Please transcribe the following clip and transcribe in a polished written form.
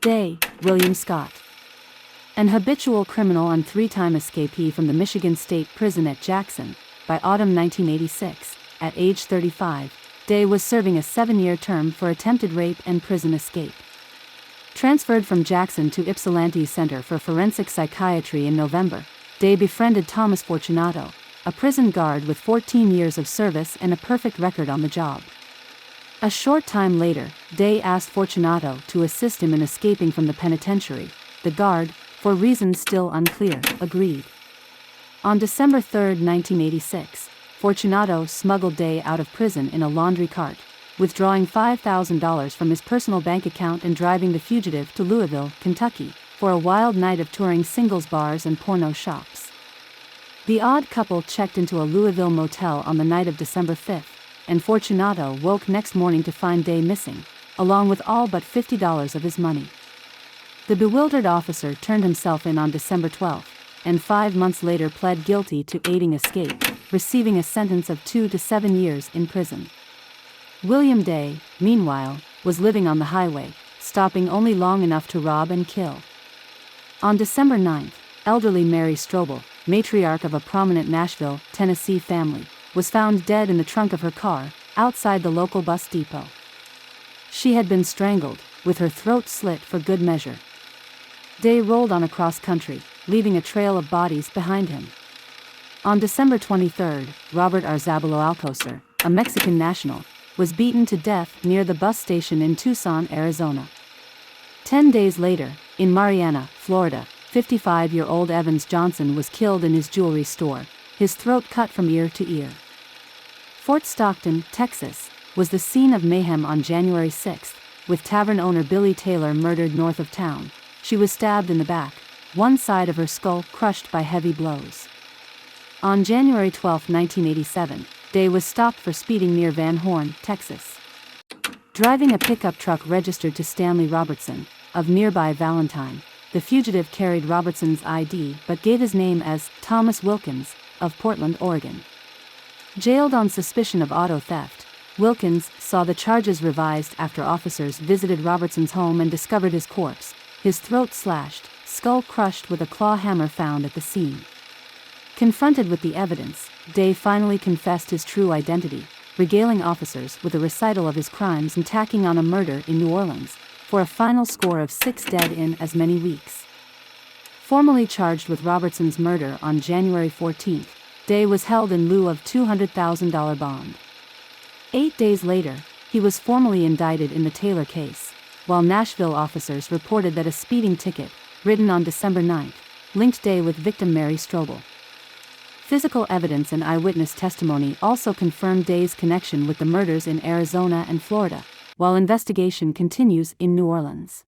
Day, William Scott. An habitual criminal and three-time escapee from the Michigan State Prison at Jackson, by autumn 1986, at age 35, Day was serving a 7-year term for attempted rape and prison escape. Transferred from Jackson to Ypsilanti Center for Forensic Psychiatry in November, Day befriended Thomas Fortunato, a prison guard with 14 years of service and a perfect record on the job. A short time later, Day asked Fortunato to assist him in escaping from the penitentiary. The guard, for reasons still unclear, agreed. On December 3, 1986, Fortunato smuggled Day out of prison in a laundry cart, withdrawing $5,000 from his personal bank account and driving the fugitive to Louisville, Kentucky, for a wild night of touring singles bars and porno shops. The odd couple checked into a Louisville motel on the night of December 5, and Fortunato woke next morning to find Day missing, along with all but $50 of his money. The bewildered officer turned himself in on December 12, and 5 months later pled guilty to aiding escape, receiving a sentence of 2 to 7 years in prison. William Day, meanwhile, was living on the highway, stopping only long enough to rob and kill. On December 9, elderly Mary Strobel, matriarch of a prominent Nashville, Tennessee family, was found dead in the trunk of her car, outside the local bus depot. She had been strangled, with her throat slit for good measure. Day rolled on across country, leaving a trail of bodies behind him. On December 23, Robert Arzabalo Alcocer, a Mexican national, was beaten to death near the bus station in Tucson, Arizona. 10 days later, in Marianna, Florida, 55-year-old Evans Johnson was killed in his jewelry store, his throat cut from ear to ear. Fort Stockton, Texas, was the scene of mayhem on January 6, with tavern owner Billy Taylor murdered north of town. She was stabbed in the back, one side of her skull crushed by heavy blows. On January 12, 1987, Day was stopped for speeding near Van Horn, Texas. Driving a pickup truck registered to Stanley Robertson, of nearby Valentine, the fugitive carried Robertson's ID but gave his name as Thomas Wilkins, of Portland, Oregon. Jailed on suspicion of auto theft, Wilkins saw the charges revised after officers visited Robertson's home and discovered his corpse, his throat slashed, skull crushed with a claw hammer found at the scene. Confronted with the evidence, Day finally confessed his true identity, regaling officers with a recital of his crimes and tacking on a murder in New Orleans, for a final score of 6 dead in as many weeks. Formally charged with Robertson's murder on January 14, Day was held in lieu of $200,000 bond. 8 days later, he was formally indicted in the Taylor case, while Nashville officers reported that a speeding ticket, written on December 9, linked Day with victim Mary Strobel. Physical evidence and eyewitness testimony also confirmed Day's connection with the murders in Arizona and Florida, while investigation continues in New Orleans.